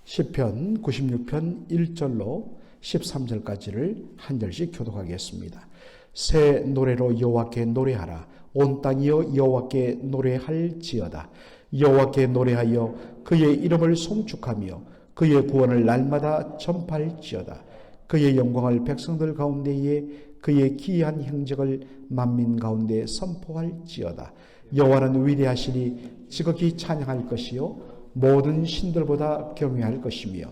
시편 96편 1절로 13절까지를 한 절씩 교독하겠습니다. 새 노래로 여호와께 노래하라. 온 땅이여 여호와께 노래할지어다. 여호와께 노래하여 그의 이름을 송축하며 그의 구원을 날마다 전파할지어다. 그의 영광을 백성들 가운데에 그의 기이한 행적을 만민 가운데 선포할지어다. 여호와는 위대하시니 지극히 찬양할 것이요 모든 신들보다 경외할 것이며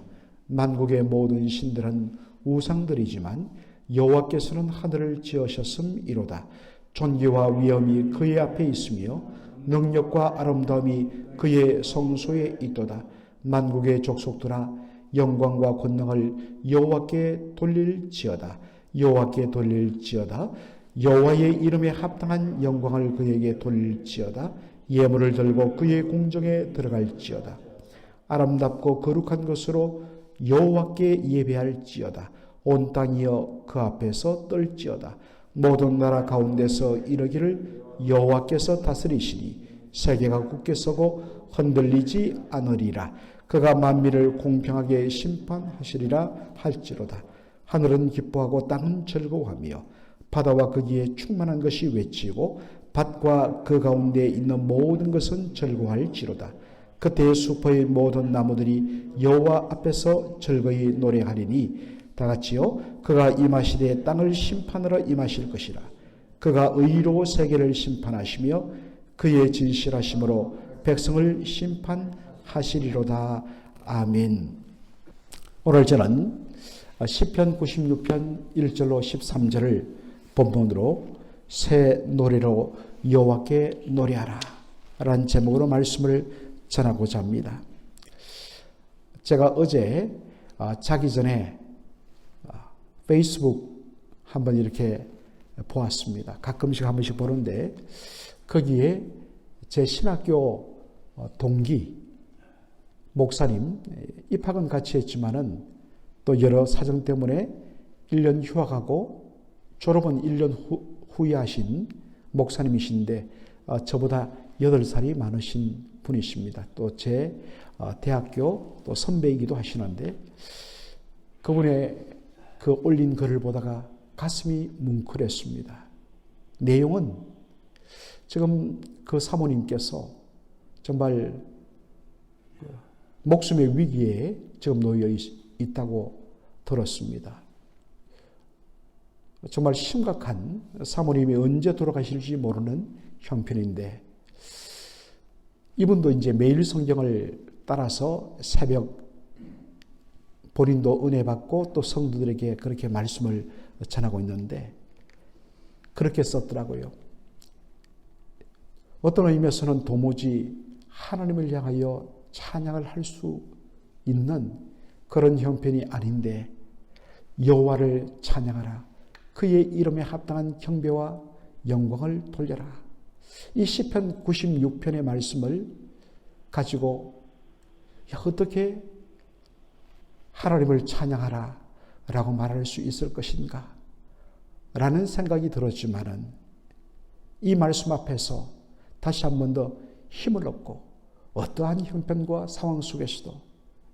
만국의 모든 신들은 우상들이지만 여호와께서는 하늘을 지으셨음이로다. 존귀와 위엄이 그의 앞에 있으며 능력과 아름다움이 그의 성소에 있도다. 만국의 족속들아 영광과 권능을 여호와께 돌릴지어다. 여호와께 돌릴지어다. 여호와의 이름에 합당한 영광을 그에게 돌릴지어다. 예물을 들고 그의 공정에 들어갈지어다. 아름답고 거룩한 것으로 여호와께 예배할지어다. 온 땅이여 그 앞에서 떨지어다. 모든 나라 가운데서 이르기를 여호와께서 다스리시니 세계가 굳게 서고 흔들리지 않으리라. 그가 만민을 공평하게 심판하시리라 할지로다. 하늘은 기뻐하고 땅은 즐거워하며 바다와 거기에 충만한 것이 외치고 밭과 그 가운데 있는 모든 것은 즐거워할지로다. 그때 수포의 모든 나무들이 여호와 앞에서 즐거이 노래하리니 다같이요 그가 임하시되 땅을 심판하러 임하실 것이라. 그가 의로 세계를 심판하시며 그의 진실하심으로 백성을 심판하시리로다. 아멘. 오늘 저는 시편 96편 1절로 13절을 본문으로 새 노래로 여호와께 노래하라 라는 제목으로 말씀을 전하고자 합니다. 제가 어제 자기 전에 페이스북 한번 이렇게 보았습니다. 가끔씩 한 번씩 보는데 거기에 제 신학교 동기 목사님 입학은 같이 했지만은 또 여러 사정 때문에 1년 휴학하고 졸업은 1년 후에 하신 목사님이신데 저보다 8살이 많으신 분이십니다. 또 제 대학교 또 선배이기도 하시는데 그분의 그 올린 글을 보다가 가슴이 뭉클했습니다. 내용은 지금 그 사모님께서 정말 목숨의 위기에 지금 놓여 있다고 들었습니다. 정말 심각한 사모님이 언제 돌아가실지 모르는 형편인데 이분도 이제 매일 성경을 따라서 새벽 본인도 은혜 받고 또 성도들에게 그렇게 말씀을 전하고 있는데 그렇게 썼더라고요. 어떤 의미에서는 도무지 하나님을 향하여 찬양을 할 수 있는 그런 형편이 아닌데 여호와를 찬양하라. 그의 이름에 합당한 경배와 영광을 돌려라. 이 시편 96편의 말씀을 가지고 어떻게 하나님을 찬양하라 라고 말할 수 있을 것인가 라는 생각이 들었지만은 이 말씀 앞에서 다시 한 번 더 힘을 얻고 어떠한 형편과 상황 속에서도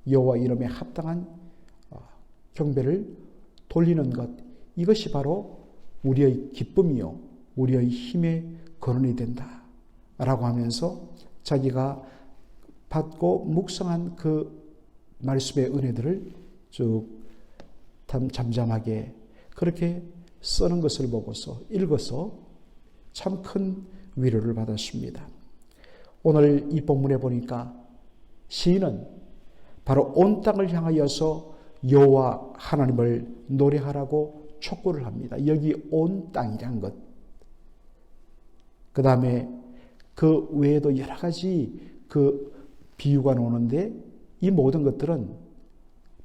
여호와 이름에 합당한 경배를 돌리는 것, 이것이 바로 우리의 기쁨이요 우리의 힘의 근원이 된다 라고 하면서 자기가 받고 묵상한 그 말씀의 은혜들을 쭉 잠잠하게 그렇게 쓰는 것을 보고서 읽어서 참 큰 위로를 받았습니다. 오늘 이 본문에 보니까 시인은 바로 온 땅을 향하여서 여호와 하나님을 노래하라고 촉구를 합니다. 여기 온 땅이란 것. 그 다음에 그 외에도 여러 가지 그 비유가 나오는데 이 모든 것들은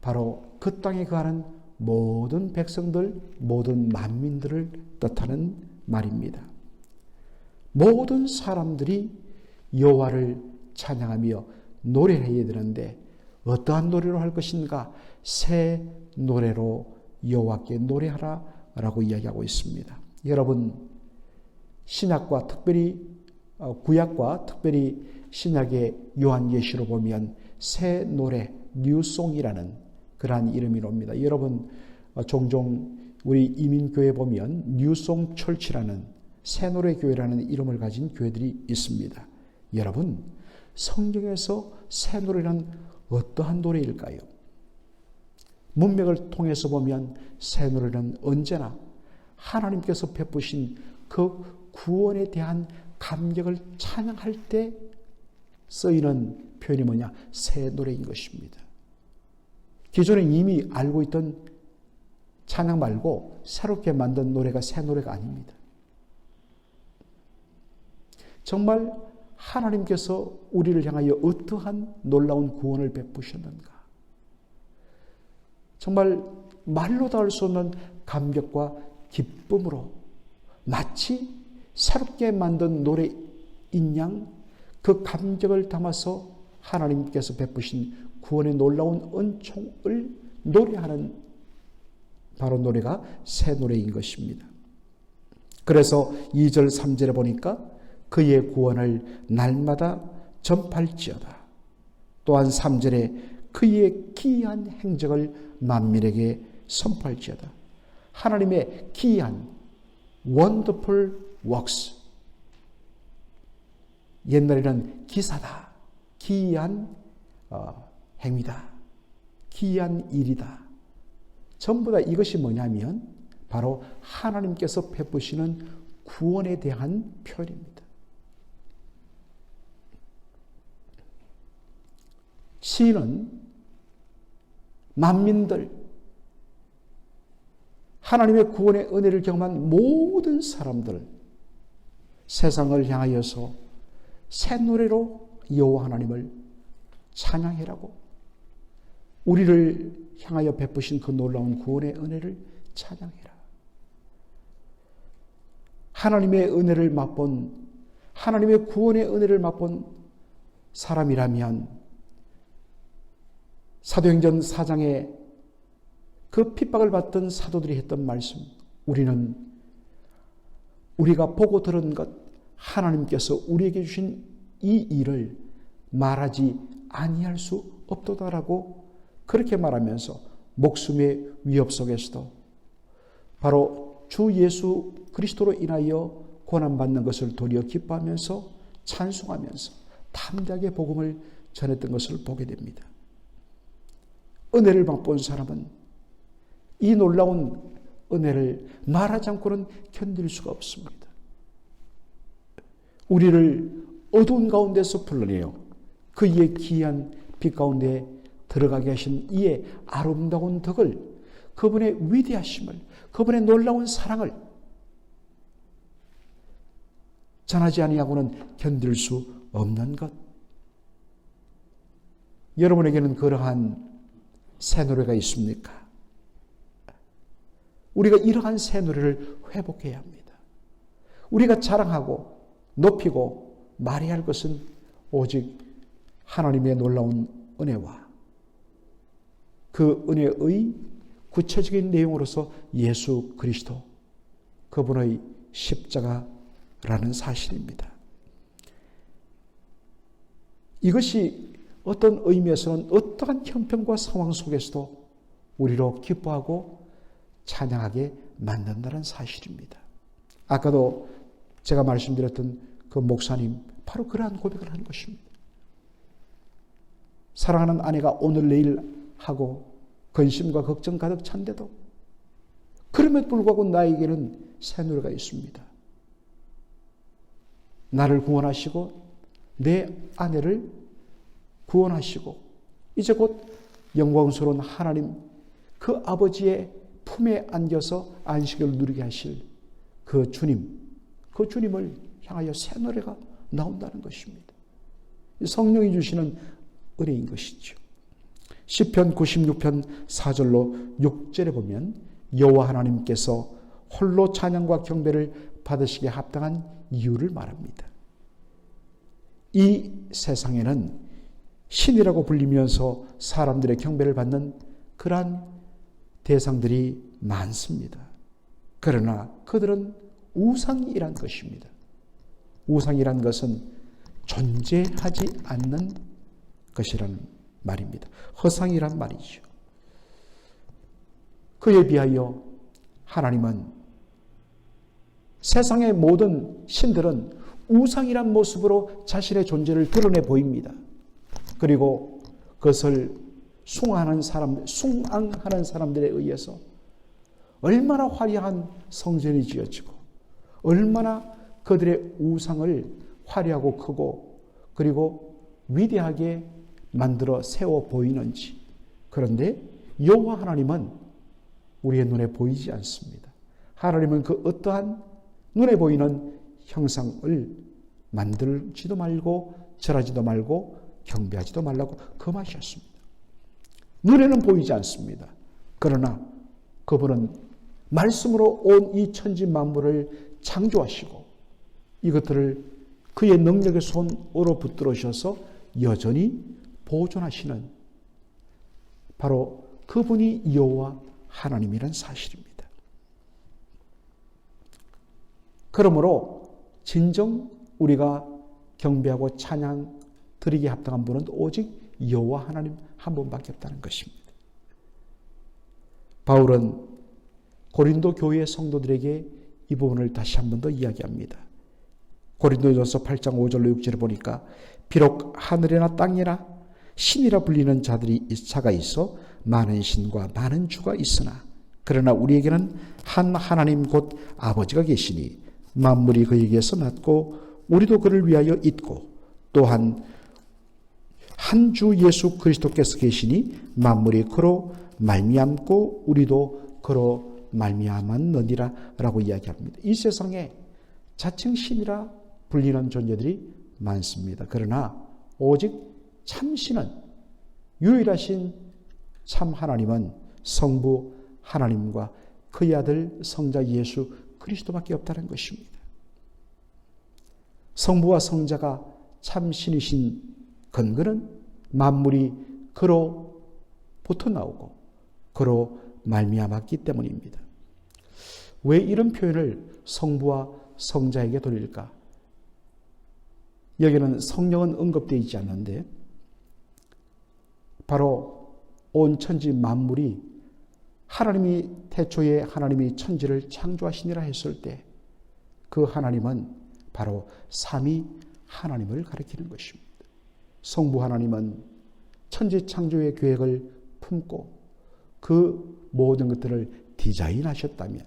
바로 그 땅에 거하는 모든 백성들, 모든 만민들을 뜻하는 말입니다. 모든 사람들이 여호와를 찬양하며 노래해야 되는데 어떠한 노래로 할 것인가? 새 노래로 여호와께 노래하라 라고 이야기하고 있습니다. 여러분, 신약과 특별히 구약과 특별히 신약의 요한계시로 보면 새 노래, 뉴송이라는 그러한 이름이옵니다. 여러분 종종 우리 이민교회 보면 뉴송 철치라는 새 노래 교회라는 이름을 가진 교회들이 있습니다. 여러분 성경에서 새 노래는 어떠한 노래일까요? 문맥을 통해서 보면 새 노래는 언제나 하나님께서 베푸신 그 구원에 대한 감격을 찬양할 때 쓰이는 표현이 뭐냐? 새 노래인 것입니다. 기존에 이미 알고 있던 찬양 말고 새롭게 만든 노래가 새 노래가 아닙니다. 정말 하나님께서 우리를 향하여 어떠한 놀라운 구원을 베푸셨는가? 정말 말로 다 할 수 없는 감격과 기쁨으로 마치 새롭게 만든 노래인 양 그 감격을 담아서 하나님께서 베푸신 구원의 놀라운 은총을 노래하는 바로 노래가 새 노래인 것입니다. 그래서 2절 3절에 보니까 그의 구원을 날마다 전팔지어다. 또한 3절에 그의 기이한 행적을 만민에게 선포할지어다. 하나님의 기이한 wonderful works, 옛날에는 기사다, 기이한 행위다, 기이한 일이다. 전부 다 이것이 뭐냐면 바로 하나님께서 베푸시는 구원에 대한 표현입니다. 시인은 만민들, 하나님의 구원의 은혜를 경험한 모든 사람들, 세상을 향하여서 새 노래로 여호와 하나님을 찬양해라고, 우리를 향하여 베푸신 그 놀라운 구원의 은혜를 찬양해라. 하나님의 은혜를 맛본, 하나님의 구원의 은혜를 맛본 사람이라면 사도행전 4장에 그 핍박을 받던 사도들이 했던 말씀, 우리가 보고 들은 것, 하나님께서 우리에게 주신 이 일을 말하지 아니할 수 없도다라고 그렇게 말하면서 목숨의 위협 속에서도 바로 주 예수 그리스도로 인하여 고난받는 것을 도리어 기뻐하면서 찬송하면서 담대하게 복음을 전했던 것을 보게 됩니다. 은혜를 맛본 사람은 이 놀라운 은혜를 말하지 않고는 견딜 수가 없습니다. 우리를 어두운 가운데서 불러내어 그의 기이한 빛 가운데 들어가게 하신 이의 아름다운 덕을, 그분의 위대하심을, 그분의 놀라운 사랑을 전하지 아니하고는 견딜 수 없는 것. 여러분에게는 그러한 새 노래가 있습니까? 우리가 이러한 새 노래를 회복해야 합니다. 우리가 자랑하고 높이고 말해야 할 것은 오직 하나님의 놀라운 은혜와 그 은혜의 구체적인 내용으로서 예수 그리스도, 그분의 십자가라는 사실입니다. 이것이 어떤 의미에서는 어떠한 형편과 상황 속에서도 우리로 기뻐하고 찬양하게 만든다는 사실입니다. 아까도 제가 말씀드렸던 그 목사님, 바로 그러한 고백을 하는 것입니다. 사랑하는 아내가 오늘 내일 하고 근심과 걱정 가득 찬데도 그럼에도 불구하고 나에게는 새 노래가 있습니다. 나를 구원하시고 내 아내를 구원하시고 이제 곧 영광스러운 하나님, 그 아버지의 품에 안겨서 안식을 누리게 하실 그 주님, 그 주님을 향하여 새 노래가 나온다는 것입니다. 성령이 주시는 은혜인 것이죠. 시편 96편 4절로 6절에 보면 여호와 하나님께서 홀로 찬양과 경배를 받으시기에 합당한 이유를 말합니다. 이 세상에는 신이라고 불리면서 사람들의 경배를 받는 그러한 대상들이 많습니다. 그러나 그들은 우상이란 것입니다. 우상이란 것은 존재하지 않는 것이라는 말입니다. 허상이란 말이죠. 그에 비하여 하나님은 세상의 모든 신들은 우상이란 모습으로 자신의 존재를 드러내 보입니다. 그리고 그것을 숭앙하는 사람들에 의해서 얼마나 화려한 성전이 지어지고 얼마나 그들의 우상을 화려하고 크고 그리고 위대하게 만들어 세워 보이는지. 그런데 여호와 하나님은 우리의 눈에 보이지 않습니다. 하나님은 그 어떠한 눈에 보이는 형상을 만들지도 말고 절하지도 말고 경배하지도 말라고 금하셨습니다. 눈에는 보이지 않습니다. 그러나 그분은 말씀으로 온 이 천지 만물을 창조하시고 이것들을 그의 능력의 손으로 붙들으셔서 여전히 보존하시는 바로 그분이 여호와 하나님이란 사실입니다. 그러므로 진정 우리가 경배하고 찬양 드리기에 합당한 분은 오직 여호와 하나님 한 분밖에 없다는 것입니다. 바울은 고린도 교회의 성도들에게 이 부분을 다시 한 번 더 이야기합니다. 고린도전서 8장 5절로 6절을 보니까 비록 하늘이나 땅이나 신이라 불리는 자가 있어 많은 신과 많은 주가 있으나 그러나 우리에게는 한 하나님 곧 아버지가 계시니 만물이 그에게서 났고 우리도 그를 위하여 있고 또한 한 주 예수 그리스도께서 계시니 만물이 그로 말미암고 우리도 그로 말미암았느니라 라고 이야기합니다. 이 세상에 자칭 신이라 불리는 존재들이 많습니다. 그러나 오직 참신은 유일하신 참 하나님은 성부 하나님과 그의 아들 성자 예수 그리스도밖에 없다는 것입니다. 성부와 성자가 참신이신 근거는 만물이 그로부터 나오고 그로 말미암았기 때문입니다. 왜 이런 표현을 성부와 성자에게 돌릴까? 여기는 성령은 언급되어 있지 않는데 바로 온 천지 만물이 하나님이 태초에 하나님이 천지를 창조하시니라 했을 때 그 하나님은 바로 삼위 하나님을 가리키는 것입니다. 성부 하나님은 천지 창조의 계획을 품고 그 모든 것들을 디자인하셨다면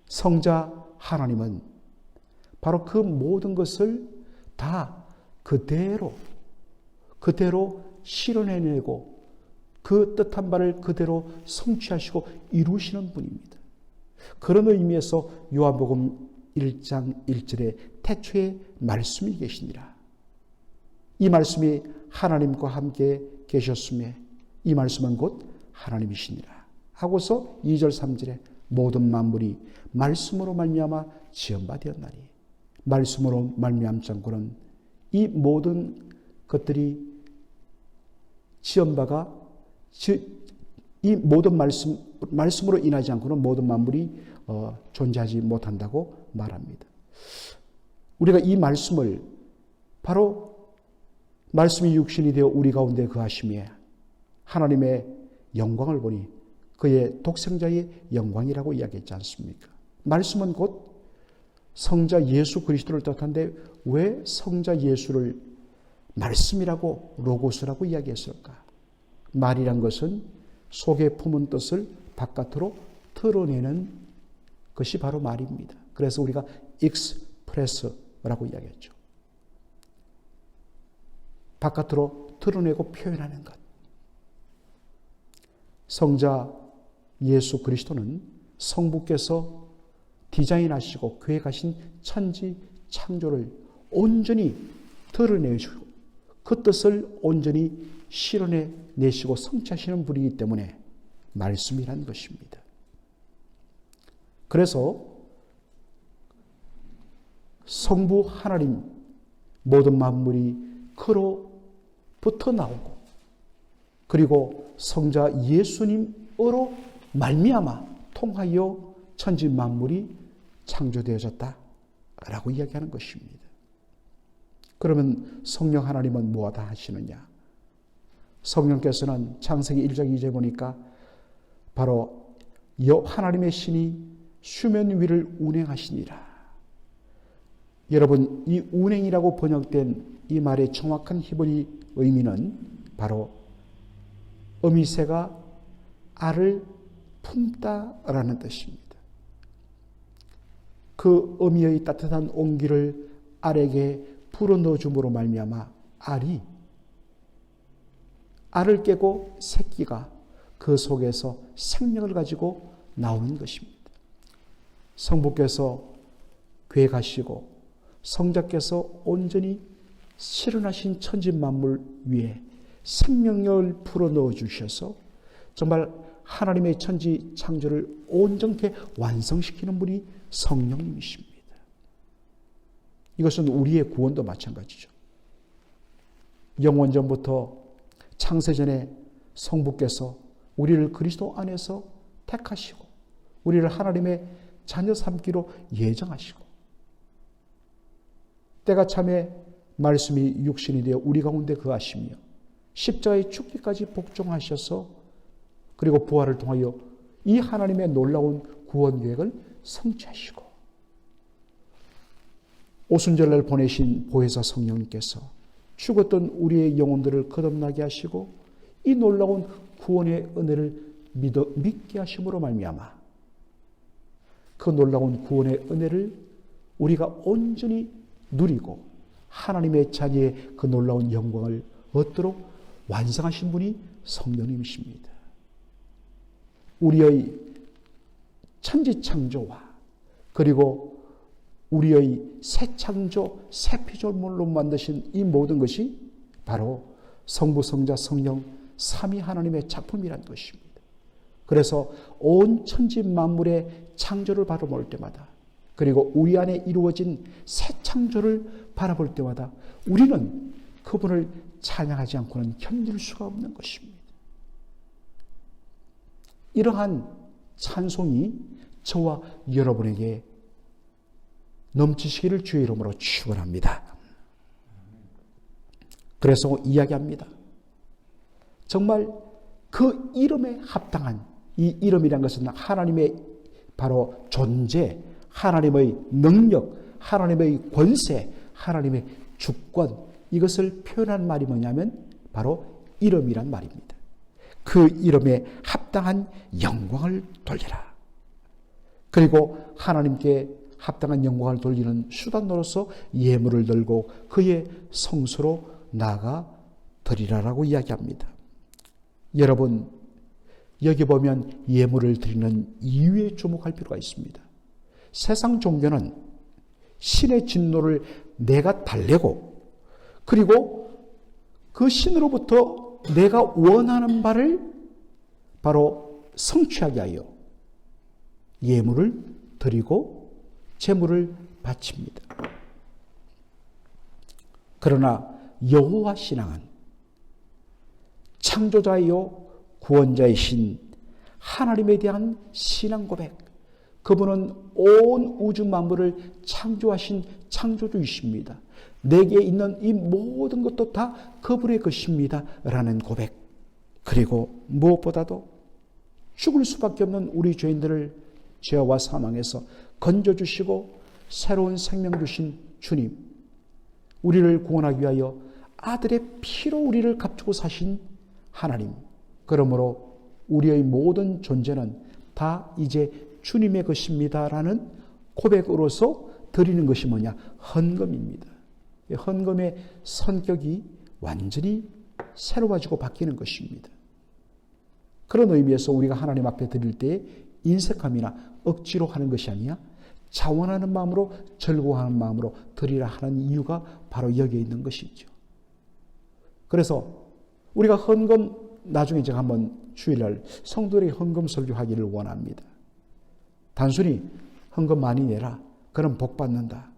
성자 하나님은 바로 그 모든 것을 다 그대로 실현해내고 그 뜻한 바를 그대로 성취하시고 이루시는 분입니다. 그런 의미에서 요한복음 1장 1절에 태초에 말씀이 계시니라. 이 말씀이 하나님과 함께 계셨음에 이 말씀은 곧 하나님이시니라 하고서 2절 3절에 모든 만물이 말씀으로 말미암아 지은 바 되었나니 말씀으로 말미암지 않고는 이 모든 것들이 지은 바가 이 모든 말씀으로 인하지 않고는 모든 만물이 존재하지 못한다고 말합니다. 우리가 이 말씀을 바로 말씀이 육신이 되어 우리 가운데 거하심에 하나님의 영광을 보니 그의 독생자의 영광이라고 이야기했지 않습니까? 말씀은 곧 성자 예수 그리스도를 뜻하는데 왜 성자 예수를 말씀이라고 로고스라고 이야기했을까? 말이란 것은 속에 품은 뜻을 바깥으로 드러내는 것이 바로 말입니다. 그래서 우리가 익스프레스라고 이야기했죠. 바깥으로 드러내고 표현하는 것. 성자 예수 그리스도는 성부께서 디자인하시고 계획하신 천지 창조를 온전히 드러내시고 그 뜻을 온전히 실현해내시고 성취하시는 분이기 때문에 말씀이란 것입니다. 그래서 성부 하나님 모든 만물이 그로부터 나오고 그리고 성자 예수님으로 말미암아 통하여 천지 만물이 창조되어졌다라고 이야기하는 것입니다. 그러면 성령 하나님은 무엇을 하시느냐? 성령께서는 창세기 1장 2절에 보니까 바로 하나님의 신이 수면 위를 운행하시니라. 여러분, 이 운행이라고 번역된 이 말의 정확한 히브리 의미는 바로 어미새가 알을 품다라는 뜻입니다. 그 어미의 따뜻한 온기를 알에게 불어넣어 줌으로 말미암아 알을 깨고 새끼가 그 속에서 생명을 가지고 나오는 것입니다. 성부께서 교회 가시고 성자께서 온전히 실현하신 천지 만물 위에 생명력을 불어넣어 주셔서 정말 하나님의 천지 창조를 온전케 완성시키는 분이 성령님이십니다. 이것은 우리의 구원도 마찬가지죠. 영원전부터 창세전에 성부께서 우리를 그리스도 안에서 택하시고 우리를 하나님의 자녀 삼기로 예정하시고 때가 참에 말씀이 육신이 되어 우리 가운데 거하시며 십자가의 죽기까지 복종하셔서 그리고 부활을 통하여 이 하나님의 놀라운 구원 계획을 성취하시고 오순절날 보내신 보혜사 성령님께서 죽었던 우리의 영혼들을 거듭나게 하시고 이 놀라운 구원의 은혜를 믿게 하심으로 말미암아 그 놀라운 구원의 은혜를 우리가 온전히 누리고 하나님의 자녀의 그 놀라운 영광을 얻도록 완성하신 분이 성령님이십니다. 우리의 천지창조와 그리고 우리의 새 창조, 새 피조물로 만드신 이 모든 것이 바로 성부, 성자, 성령 삼위 하나님의 작품이란 것입니다. 그래서 온 천지 만물의 창조를 바라볼 때마다 그리고 우리 안에 이루어진 새 창조를 바라볼 때마다 우리는 그분을 찬양하지 않고는 견딜 수가 없는 것입니다. 이러한 찬송이 저와 여러분에게 넘치시기를 주의 이름으로 축원합니다. 그래서 이야기합니다. 정말 그 이름에 합당한 이 이름이란 것은 하나님의 바로 존재, 하나님의 능력, 하나님의 권세, 하나님의 주권 이것을 표현한 말이 뭐냐면 바로 이름이란 말입니다. 그 이름에 합당한 영광을 돌리라. 그리고 하나님께 합당한 영광을 돌리는 수단으로서 예물을 들고 그의 성소로 나아가 드리라라고 이야기합니다. 여러분, 여기 보면 예물을 드리는 이유에 주목할 필요가 있습니다. 세상 종교는 신의 진노를 내가 달래고 그리고 그 신으로부터 내가 원하는 바를 바로 성취하게 하여 예물을 드리고 제물을 바칩니다. 그러나 여호와 신앙은 창조자이요 구원자이신 하나님에 대한 신앙 고백, 그분은 온 우주 만물을 창조하신 창조주이십니다. 내게 있는 이 모든 것도 다 그분의 것입니다 라는 고백, 그리고 무엇보다도 죽을 수밖에 없는 우리 죄인들을 죄와 사망에서 건져주시고 새로운 생명 주신 주님, 우리를 구원하기 위하여 아들의 피로 우리를 값주고 사신 하나님, 그러므로 우리의 모든 존재는 다 이제 주님의 것입니다라는 고백으로서 드리는 것이 뭐냐? 헌금입니다. 헌금의 성격이 완전히 새로워지고 바뀌는 것입니다. 그런 의미에서 우리가 하나님 앞에 드릴 때 인색함이나 억지로 하는 것이 아니야 자원하는 마음으로, 즐거워하는 마음으로 드리라 하는 이유가 바로 여기에 있는 것이죠. 그래서 우리가 헌금, 나중에 제가 한번 주일날 성도들이 헌금 설교하기를 원합니다. 단순히 헌금 많이 내라, 그럼 복 받는다.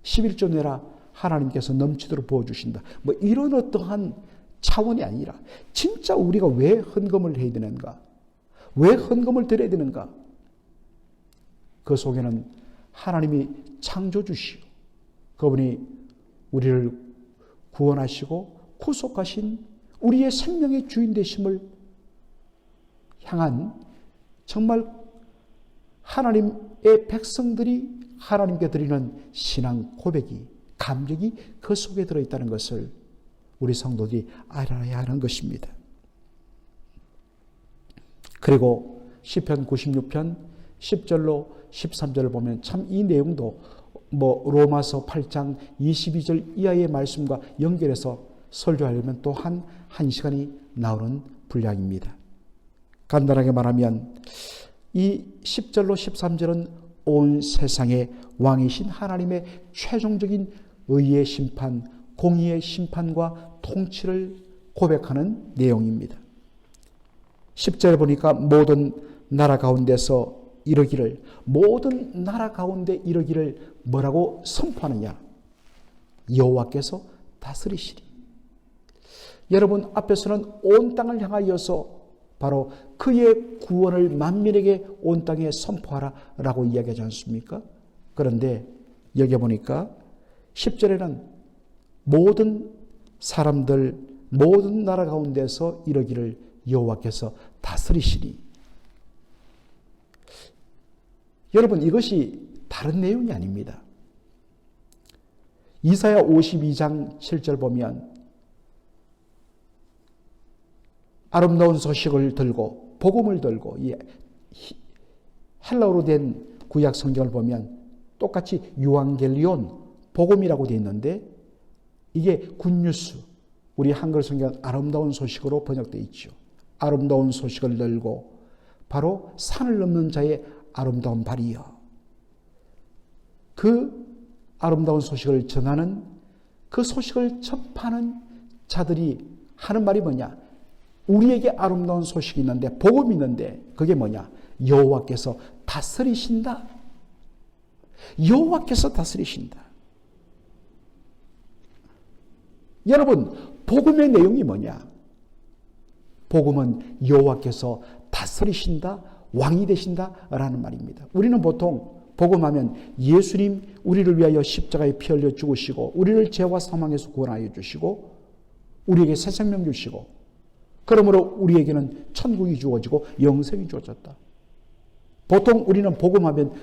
11조 내라, 하나님께서 넘치도록 부어주신다. 뭐 이런 어떠한 차원이 아니라 진짜 우리가 왜 헌금을 해야 되는가? 왜 헌금을 드려야 되는가? 그 속에는 하나님이 창조주시오, 그분이 우리를 구원하시고 구속하신 우리의 생명의 주인 되심을 향한 정말 하나님의 백성들이 하나님께 드리는 신앙 고백이, 감격이 그 속에 들어있다는 것을 우리 성도들이 알아야 하는 것입니다. 그리고 시편 96편 10절로 13절을 보면 참 이 내용도 로마서 8장 22절 이하의 말씀과 연결해서 설교하려면 또한 1시간이 나오는 분량입니다. 간단하게 말하면 이 10절로 13절은 온 세상의 왕이신 하나님의 최종적인 의의 심판, 공의의 심판과 통치를 고백하는 내용입니다. 10절에 보니까 모든 나라 가운데서 이르기를, 모든 나라 가운데 이르기를 뭐라고 선포하느냐? 여호와께서 다스리시리. 여러분 앞에서는 온 땅을 향하여서 바로 그의 구원을 만민에게 온 땅에 선포하라 라고 이야기하지 않습니까? 그런데 여기 보니까 10절에는 모든 사람들, 모든 나라 가운데서 이르기를 여호와께서 다스리시리. 여러분 이것이 다른 내용이 아닙니다. 이사야 52장 7절 보면 아름다운 소식을 들고 복음을 들고, 헬라어로 된 구약 성경을 보면 똑같이 유앙겔리온, 복음이라고 되어 있는데 이게 굿뉴스, 우리 한글 성경은 아름다운 소식으로 번역되어 있죠. 아름다운 소식을 들고 바로 산을 넘는 자의 아름다운 발이여. 그 아름다운 소식을 전하는, 그 소식을 접하는 자들이 하는 말이 뭐냐? 우리에게 아름다운 소식이 있는데, 복음이 있는데 그게 뭐냐? 여호와께서 다스리신다. 여호와께서 다스리신다. 여러분 복음의 내용이 뭐냐? 복음은 여호와께서 다스리신다, 왕이 되신다라는 말입니다. 우리는 보통 복음하면 예수님 우리를 위하여 십자가에 피 흘려 죽으시고 우리를 죄와 사망에서 구원하여 주시고 우리에게 새 생명 주시고 그러므로 우리에게는 천국이 주어지고 영생이 주어졌다. 보통 우리는 복음하면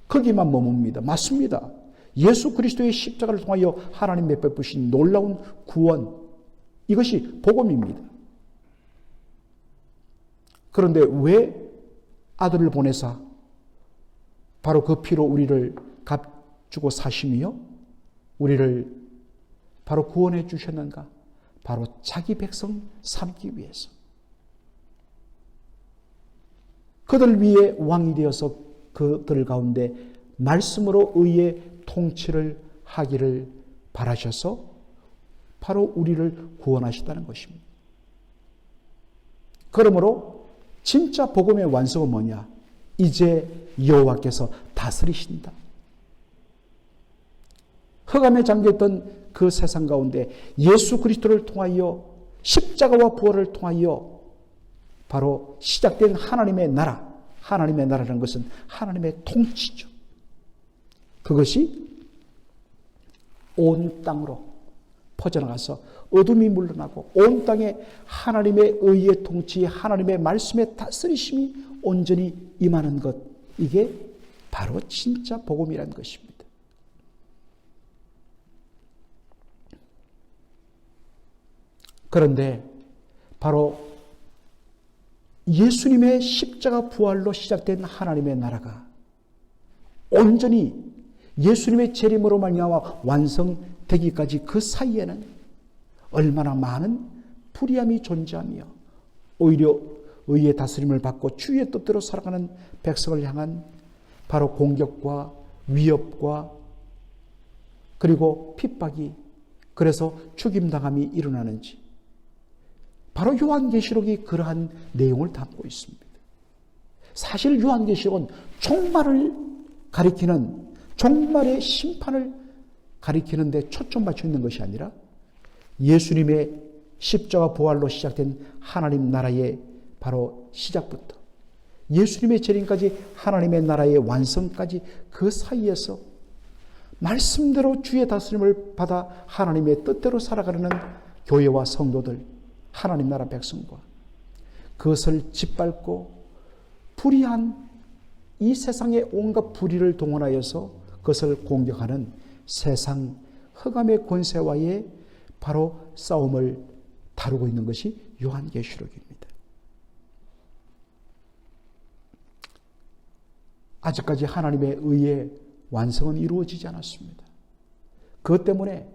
거기만 머뭅니다. 맞습니다. 예수 그리스도의 십자가를 통하여 하나님이 베푸신 놀라운 구원, 이것이 복음입니다. 그런데 왜 아들을 보내사 바로 그 피로 우리를 값주고 사심이요? 우리를 바로 구원해 주셨는가? 바로 자기 백성 삼기 위해서. 그들 위에 왕이 되어서 그들 가운데 말씀으로 의의 통치를 하기를 바라셔서 바로 우리를 구원하시다는 것입니다. 그러므로 진짜 복음의 완성은 뭐냐? 이제 여호와께서 다스리신다. 흑암에 잠겼던 그 세상 가운데 예수 그리스도를 통하여 십자가와 부활을 통하여 바로 시작된 하나님의 나라, 하나님의 나라라는 것은 하나님의 통치죠. 그것이 온 땅으로 퍼져나가서 어둠이 물러나고 온 땅에 하나님의 의의 통치, 하나님의 말씀의 다스리심이 온전히 임하는 것, 이게 바로 진짜 복음이라는 것입니다. 그런데 바로 예수님의 십자가 부활로 시작된 하나님의 나라가 온전히 예수님의 재림으로 말미암아 완성되기까지 그 사이에는 얼마나 많은 불의함이 존재하며 오히려 의의 다스림을 받고 주의 뜻대로 살아가는 백성을 향한 바로 공격과 위협과 그리고 핍박이, 그래서 죽임당함이 일어나는지, 바로 요한계시록이 그러한 내용을 담고 있습니다. 사실 요한계시록은 종말을 가리키는, 종말의 심판을 가리키는 데 초점 맞춰 있는 것이 아니라 예수님의 십자가 부활로 시작된 하나님 나라의 바로 시작부터 예수님의 재림까지 하나님의 나라의 완성까지 그 사이에서 말씀대로 주의 다스림을 받아 하나님의 뜻대로 살아가는 교회와 성도들, 하나님 나라 백성과 그것을 짓밟고 불의한 이 세상의 온갖 불의를 동원하여서 그것을 공격하는 세상 흑암의 권세와의 바로 싸움을 다루고 있는 것이 요한계시록입니다. 아직까지 하나님의 의의 완성은 이루어지지 않았습니다. 그것 때문에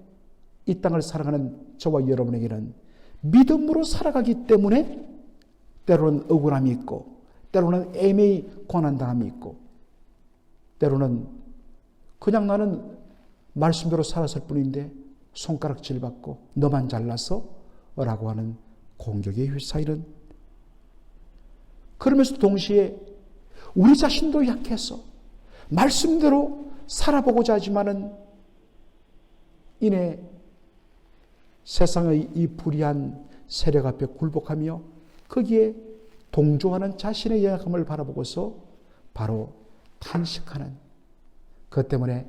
이 땅을 살아가는 저와 여러분에게는 믿음으로 살아가기 때문에 때로는 억울함이 있고, 때로는 애매히 고난당함이 있고, 때로는 그냥 나는 말씀대로 살았을 뿐인데 손가락질 받고 너만 잘났어? 라고 하는 공격에 휩싸이는, 그러면서 동시에 우리 자신도 약해서 말씀대로 살아보고자 하지만은 이내 세상의 이 불의한 세력 앞에 굴복하며 거기에 동조하는 자신의 연약함을 바라보고서 바로 탄식하는, 그것 때문에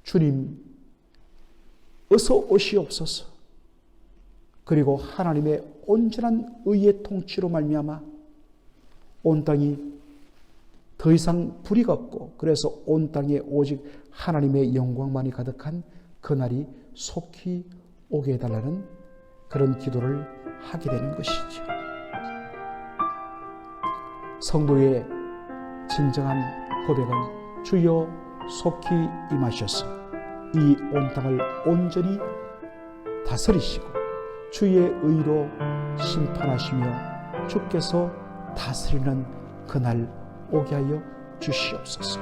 주님 어서 오시옵소서, 그리고 하나님의 온전한 의의 통치로 말미암아 온 땅이 더 이상 불의가 없고, 그래서 온 땅에 오직 하나님의 영광만이 가득한 그날이 속히 오게 해달라는 그런 기도를 하게 되는 것이죠. 성도의 진정한 고백은 주여 속히 임하셔서 이 온 땅을 온전히 다스리시고 주의 의로 심판하시며 주께서 다스리는 그날 오게 하여 주시옵소서.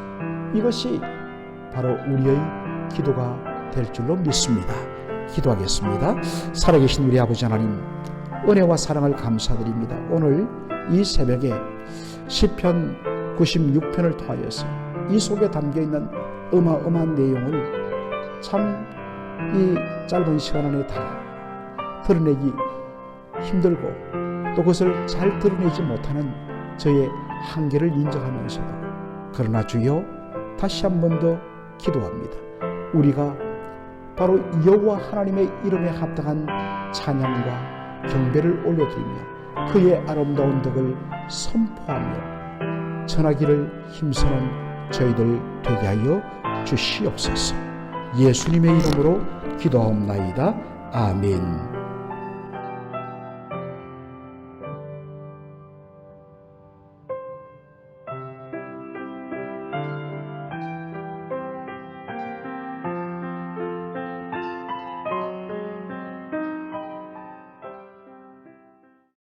이것이 바로 우리의 기도가 될 줄로 믿습니다. 기도하겠습니다. 살아계신 우리 아버지 하나님, 은혜와 사랑을 감사드립니다. 오늘 이 새벽에 시편 96편을 통하여서 이 속에 담겨있는 어마어마한 내용을 참 이 짧은 시간 안에 다 드러내기 힘들고 또 그것을 잘 드러내지 못하는 저의 한계를 인정하면서도, 그러나 주여 다시 한 번 더 기도합니다. 우리가 바로 여호와 하나님의 이름에 합당한 찬양과 경배를 올려드리며 그의 아름다운 덕을 선포하며 전하기를 힘쓰는 저희들 되게 하여 주시옵소서. 예수님의 이름으로 기도하옵나이다. 아멘.